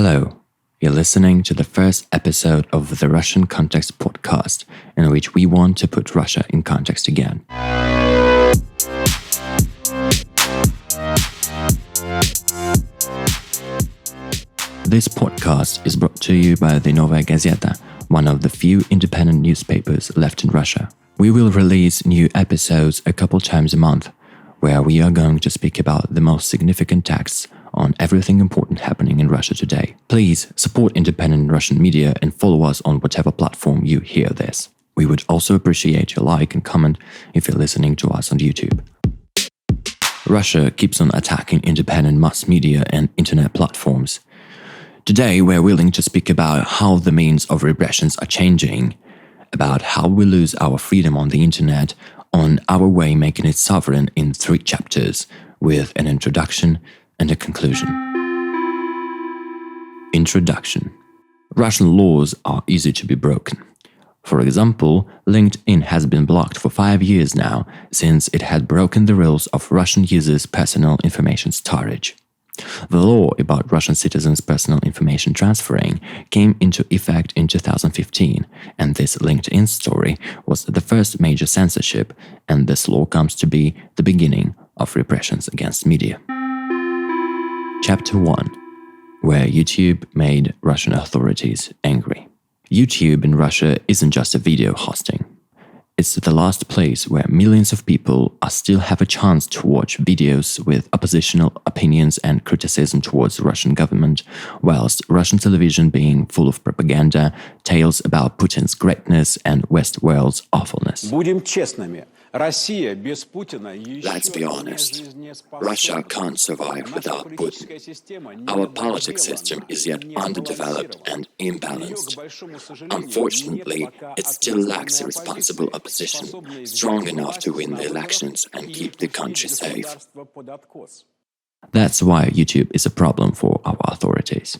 Hello, you're listening to the first episode of the Russian Context podcast, in which we want to put Russia in context again. This podcast is brought to you by the Novaya Gazeta, one of the few independent newspapers left in Russia. We will release new episodes a couple times a month, where we are going to speak about the most significant texts on everything important happening in Russia today. Please support independent Russian media and follow us on whatever platform you hear this. We would also appreciate your like and comment if you're listening to us on YouTube. Russia keeps on attacking independent mass media and internet platforms. Today, we're willing to speak about how the means of repressions are changing, about how we lose our freedom on the internet, on our way making it sovereign in 3 chapters, with an introduction and a conclusion. Introduction. Russian laws are easy to be broken. For example, LinkedIn has been blocked for 5 years now, since it had broken the rules of Russian users' personal information storage. The law about Russian citizens' personal information transferring came into effect in 2015, and this LinkedIn story was the first major censorship, and this law comes to be the beginning of repressions against media. Chapter 1, where YouTube made Russian authorities angry. YouTube in Russia isn't just a video hosting. It's the last place where millions of people still have a chance to watch videos with oppositional opinions and criticism towards the Russian government, whilst Russian television being full of propaganda, tales about Putin's greatness and West world's awfulness. Let's be honest, Russia can't survive without Putin. Our politics system is yet underdeveloped and imbalanced. Unfortunately, it still lacks a responsible opposition, strong enough to win the elections and keep the country safe. That's why YouTube is a problem for our authorities.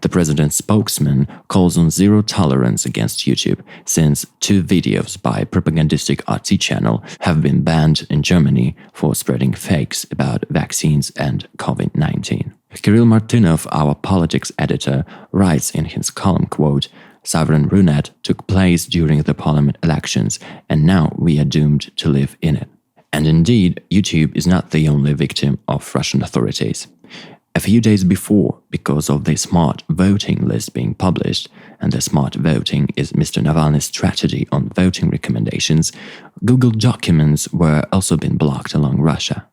The president's spokesman calls on zero tolerance against YouTube, since 2 videos by propagandistic RT channel have been banned in Germany for spreading fakes about vaccines and COVID-19. Kirill Martynov, our politics editor, writes in his column, quote, "Sovereign runet took place during the parliament elections, and now we are doomed to live in it." And indeed, YouTube is not the only victim of Russian authorities. A few days before, because of the smart voting list being published, and the smart voting is Mr. Navalny's strategy on voting recommendations, Google documents were also being blocked along Russia.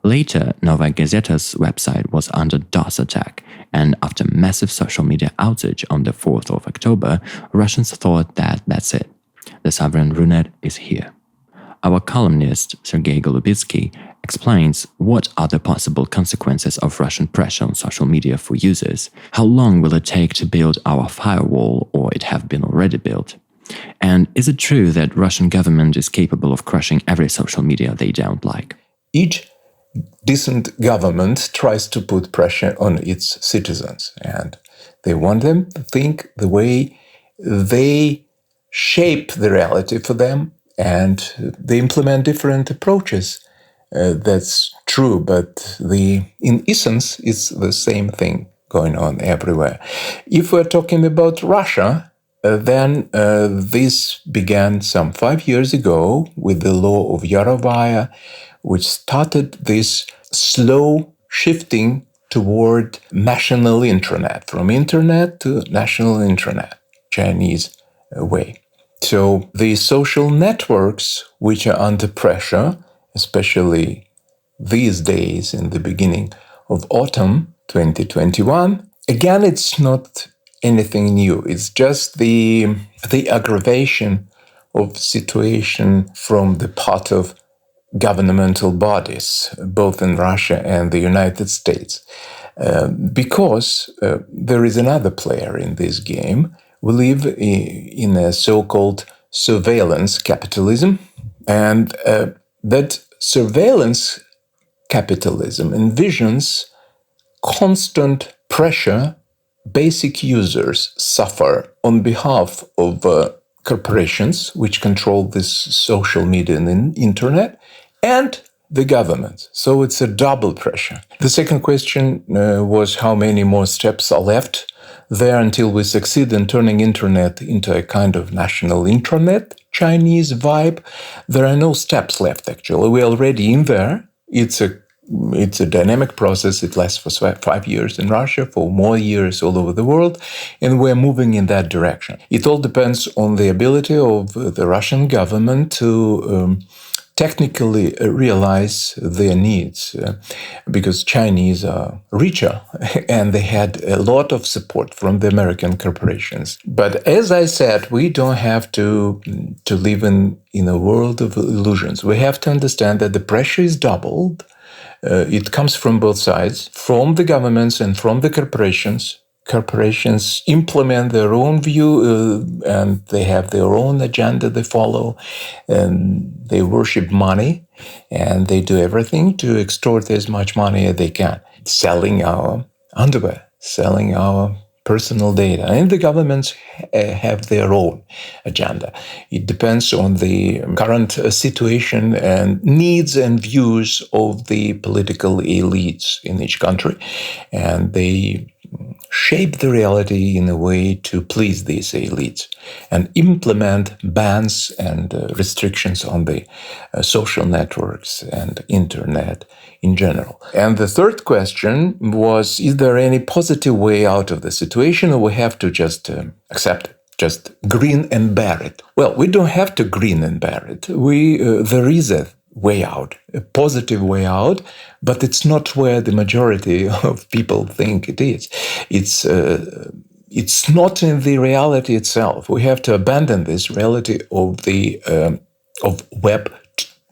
Later, Novaya Gazeta's website was under DOS attack, and after massive social media outage on the 4th of October, Russians thought that that's it. The sovereign runet is here. Our columnist, Sergei Golubitskii, explains what are the possible consequences of Russian pressure on social media for users, how long will it take to build our firewall, or it have been already built, and is it true that Russian government is capable of crushing every social media they don't like? Each decent government tries to put pressure on its citizens, and they want them to think the way they shape the reality for them, and they implement different approaches. That's true, but in essence, it's the same thing going on everywhere. If we're talking about Russia, then this began some 5 years ago with the law of Yarovaya, which started this slow shifting toward national intranet, from internet to national intranet, Chinese way. So the social networks which are under pressure, especially these days in the beginning of autumn 2021, again, it's not anything new. It's just the aggravation of situation from the part of governmental bodies, both in Russia and the United States. Because there is another player in this game. We live in a so-called surveillance capitalism, and that surveillance capitalism envisions constant pressure basic users suffer on behalf of corporations which control this social media and internet, and the government. So it's a double pressure. The second question was how many more steps are left there until we succeed in turning internet into a kind of national intranet, Chinese vibe. There are no steps left, actually. We're already in there. It's a dynamic process. It lasts for 5 years in Russia, for more years all over the world, and we're moving in that direction. It all depends on the ability of the Russian government to technically realize their needs, because Chinese are richer and they had a lot of support from the American corporations. But as I said, we don't have to live in a world of illusions. We have to understand that the pressure is doubled. It comes from both sides, from the governments and from the corporations. Corporations implement their own view and they have their own agenda they follow, and they worship money, and they do everything to extort as much money as they can, selling our underwear, selling our personal data. And the governments have their own agenda. It depends on the current situation and needs and views of the political elites in each country, and they shape the reality in a way to please these elites and implement bans and restrictions on the social networks and internet in general. And the third question was, is there any positive way out of the situation, or we have to just accept it? Just grin and bear it? Well, we don't have to grin and bear it. There is a way out, a positive way out, but it's not where the majority of people think it is. It's not in the reality itself. We have to abandon this reality of the of Web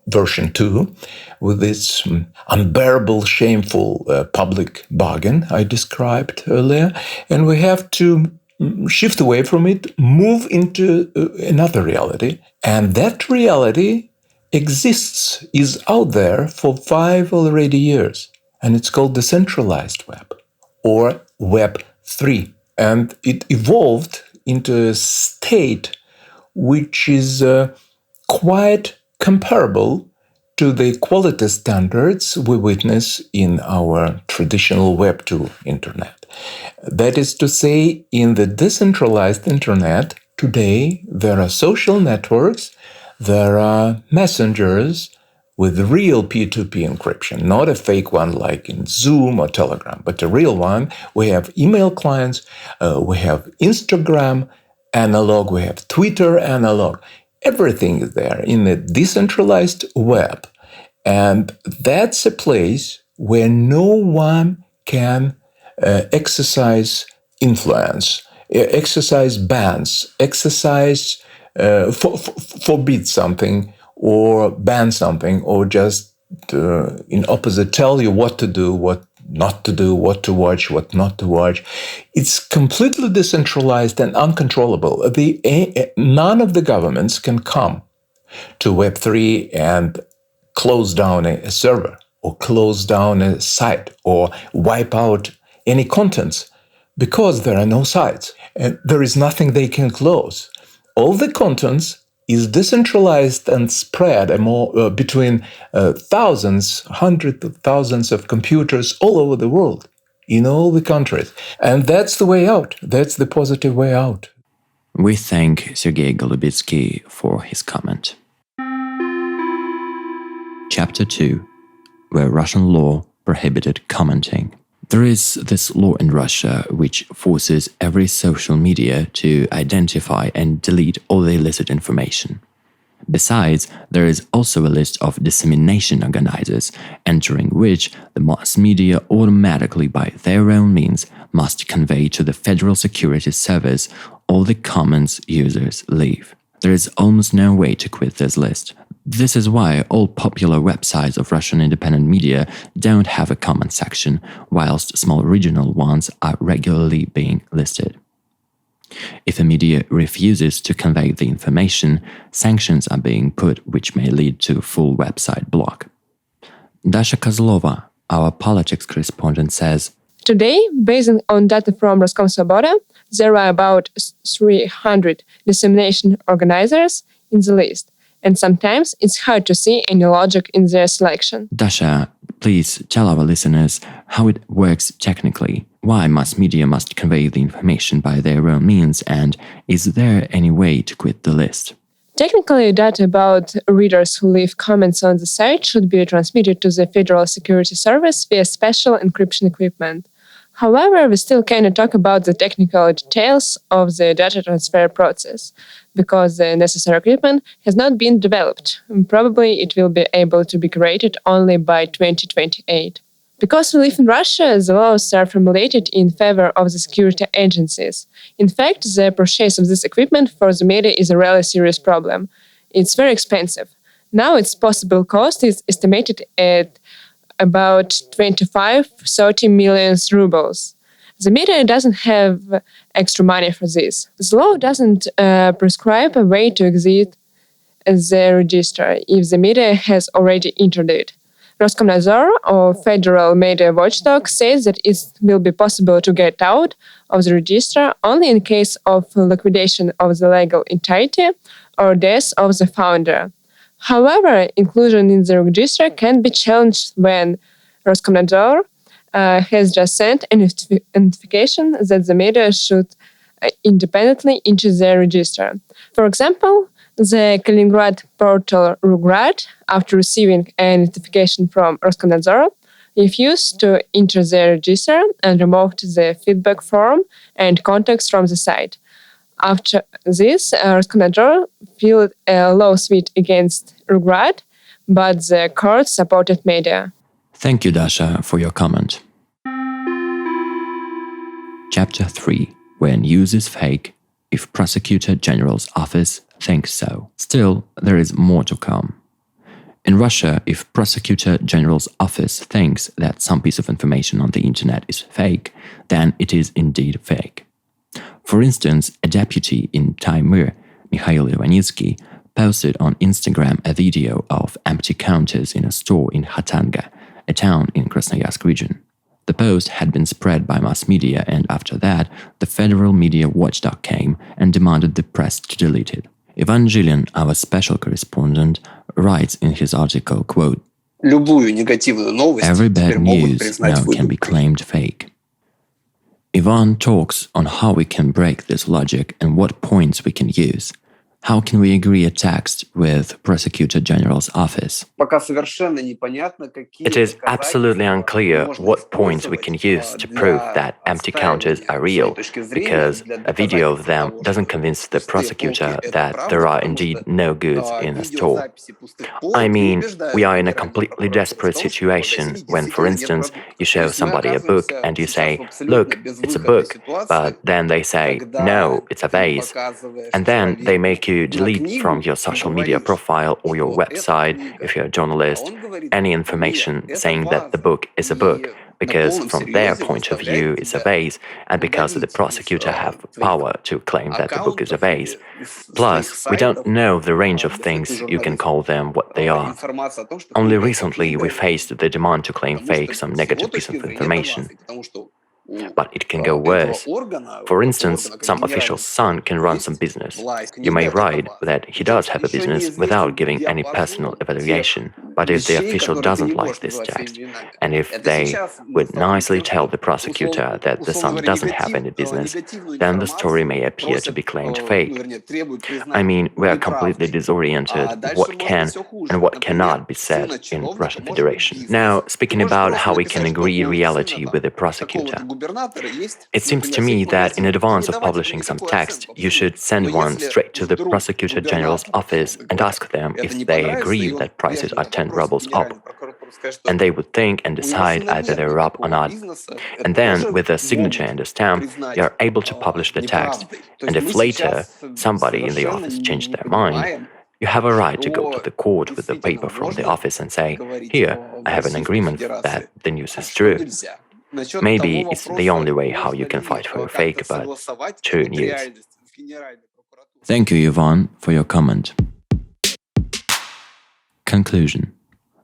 version 2 with this unbearable, shameful public bargain I described earlier, and we have to shift away from it, move into another reality, and that reality exists, is out there for 5 already years, and it's called the Centralized Web, or Web 3. And it evolved into a state which is quite comparable to the quality standards we witness in our traditional Web 2 internet. That is to say, in the decentralized internet, today there are social networks, there are messengers with real P2P encryption, not a fake one like in Zoom or Telegram, but a real one. We have email clients, we have Instagram analog, we have Twitter analog. Everything is there in the decentralized web. And that's a place where no one can exercise influence, exercise bans, forbid something or ban something, or just in opposite tell you what to do, what not to do, what to watch, what not to watch. It's completely decentralized and uncontrollable. None of the governments can come to Web3 and close down a server or close down a site or wipe out any contents, because there are no sites and there is nothing they can close. All the contents is decentralized and spread between hundreds of thousands of computers all over the world, in all the countries. And that's the way out. That's the positive way out. We thank Sergei Golubitskii for his comment. Chapter 2, where Russian law prohibited commenting. There is this law in Russia which forces every social media to identify and delete all the illicit information. Besides, there is also a list of dissemination organizers, entering which the mass media automatically by their own means must convey to the Federal Security Service all the comments users leave. There is almost no way to quit this list. This is why all popular websites of Russian independent media don't have a comment section, whilst small regional ones are regularly being listed. If a media refuses to convey the information, sanctions are being put which may lead to full website block. Dasha Kozlova, our politics correspondent, says, Today, based on data from Roskomsvoboda, there are about 300 dissemination organizers in the list, and sometimes it's hard to see any logic in their selection. Dasha, please tell our listeners how it works technically. Why mass media must convey the information by their own means, and is there any way to quit the list? Technically, data about readers who leave comments on the site should be transmitted to the Federal Security Service via special encryption equipment. However, we still cannot talk about the technical details of the data transfer process, because the necessary equipment has not been developed. Probably it will be able to be created only by 2028. Because we live in Russia, the laws are formulated in favor of the security agencies. In fact, the purchase of this equipment for the media is a really serious problem. It's very expensive. Now its possible cost is estimated at about 25-30 million rubles. The media doesn't have extra money for this. The law doesn't prescribe a way to exit the register if the media has already entered it. Roskomnadzor, or Federal Media Watchdog, says that it will be possible to get out of the register only in case of liquidation of the legal entity or death of the founder. However, inclusion in the register can be challenged when Roskomnadzor has just sent a notification that the media should independently enter the register. For example, the Kaliningrad portal Rugrad, after receiving a notification from Roskomnadzor, refused to enter the register and removed the feedback form and contacts from the site. After this, Roskomnadzor filed a lawsuit against Rugrad, but the court supported media. Thank you, Dasha, for your comment. Chapter 3. When news is fake, if Prosecutor General's office thinks so. Still, there is more to come. In Russia, if Prosecutor General's office thinks that some piece of information on the internet is fake, then it is indeed fake. For instance, a deputy in Taimyr, Mikhail Ivanitsky, posted on Instagram a video of empty counters in a store in Khatanga, a town in Krasnoyarsk region. The post had been spread by mass media, and after that, the Federal Media Watchdog came and demanded the press to delete it. Ivan Jilin, our special correspondent, writes in his article, quote, "Every bad news now can be claimed fake." Ivan talks on how we can break this logic and what points we can use. How can we agree a text with Prosecutor General's office? It is absolutely unclear what points we can use to prove that empty counters are real, because a video of them doesn't convince the prosecutor that there are indeed no goods in a store. I mean, we are in a completely desperate situation when, for instance, you show somebody a book and you say, "Look, it's a book," but then they say, "No, it's a vase," and then they make you delete from your social media profile or your website, if you're a journalist, any information saying that the book is a book, because from their point of view it's a vase, and because the prosecutor have power to claim that the book is a vase. Plus, we don't know the range of things you can call them what they are. Only recently we faced the demand to claim fake some negative piece of information. But it can go worse. For instance, some official's son can run some business. You may write that he does have a business without giving any personal evaluation. But if the official doesn't like this text, and if they would nicely tell the prosecutor that the son doesn't have any business, then the story may appear to be claimed fake. I mean, we are completely disoriented what can and what cannot be said in Russian Federation. Now, speaking about how we can agree reality with the prosecutor. It seems to me that in advance of publishing some text, you should send one straight to the Prosecutor General's office and ask them if they agree that prices are 10 rubles up. And they would think and decide either they're up or not. And then, with a signature and a stamp, you're able to publish the text. And if later somebody in the office changed their mind, you have a right to go to the court with the paper from the office and say, "Here, I have an agreement that the news is true." Maybe it's the only way how you can fight for a fake but true news. Thank you, Ivan, for your comment. Conclusion.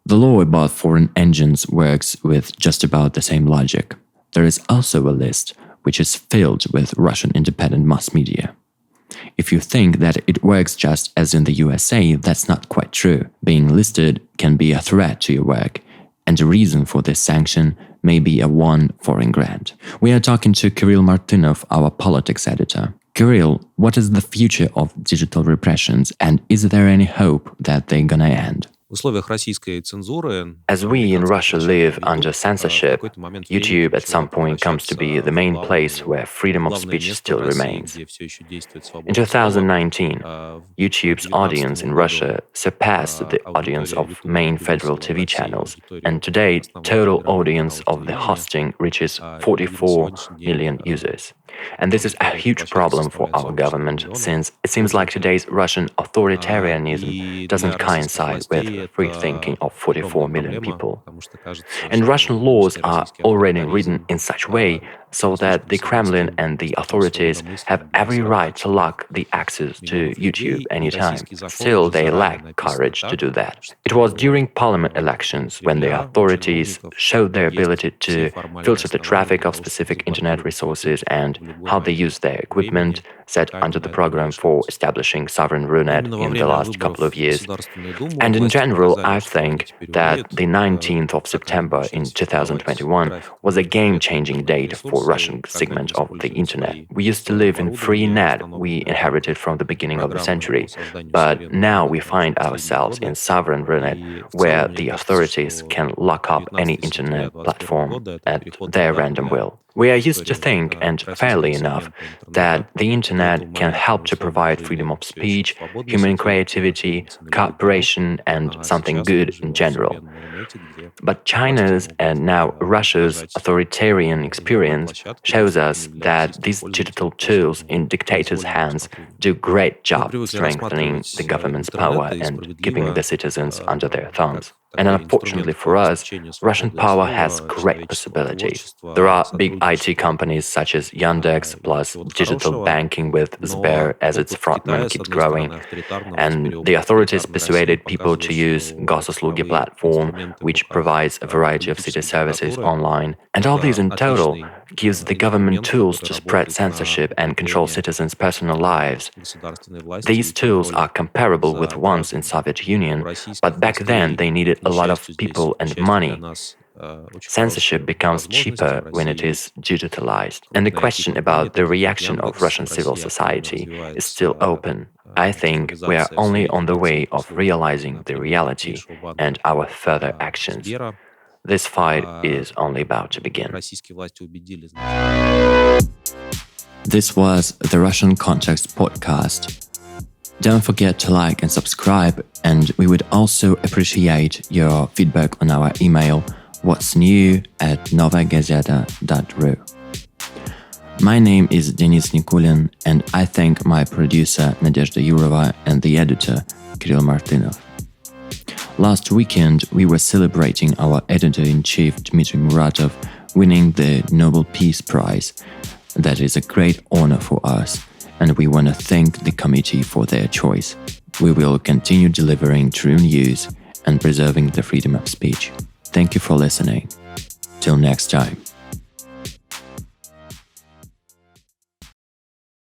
The law about foreign engines works with just about the same logic. There is also a list which is filled with Russian independent mass media. If you think that it works just as in the USA, that's not quite true. Being listed can be a threat to your work, and the reason for this sanction may be a one foreign grant. We are talking to Kirill Martynov, our politics editor. Kirill, what is the future of digital repressions, and is there any hope that they're gonna end? As we in Russia live under censorship, YouTube at some point comes to be the main place where freedom of speech still remains. In 2019, YouTube's audience in Russia surpassed the audience of main federal TV channels, and today total audience of the hosting reaches 44 million users. And this is a huge problem for our government, since it seems like today's Russian authoritarianism doesn't coincide with free thinking of 44 million people. And Russian laws are already written in such a way so that the Kremlin and the authorities have every right to lock the access to YouTube anytime. Still, they lack courage to do that. It was during parliament elections when the authorities showed their ability to filter the traffic of specific internet resources and how they use their equipment set under the program for establishing sovereign runet in the last couple of years. And in general, I think that the 19th of September in 2021 was a game-changing date for Russian segment of the internet. We used to live in free net we inherited from the beginning of the century, but now we find ourselves in sovereign runet where the authorities can lock up any internet platform at their random will. We are used to think, and fairly enough, that the internet can help to provide freedom of speech, human creativity, cooperation, and something good in general. But China's and now Russia's authoritarian experience shows us that these digital tools in dictators' hands do a great job strengthening the government's power and keeping the citizens under their thumbs. And unfortunately for us, Russian power has great possibilities. There are big IT companies such as Yandex, plus digital banking with Sber as its frontman keeps growing. And the authorities persuaded people to use Gosuslugi platform, which provides a variety of city services online. And all these in total gives the government tools to spread censorship and control citizens' personal lives. These tools are comparable with ones in Soviet Union, but back then they needed a lot of people and money. Censorship becomes cheaper when it is digitalized. And the question about the reaction of Russian civil society is still open. I think we are only on the way of realizing the reality and our further actions. This fight is only about to begin. This was the Russian Context podcast. Don't forget to like and subscribe, and we would also appreciate your feedback on our email what'snew@novayagazeta.ru. My name is Denis Nikulin, and I thank my producer Nadezhda Yurova and the editor Kirill Martynov. Last weekend, we were celebrating our editor-in-chief Dmitry Muratov winning the Nobel Peace Prize. That is a great honor for us, and we want to thank the committee for their choice. We will continue delivering true news and preserving the freedom of speech. Thank you for listening. Till next time.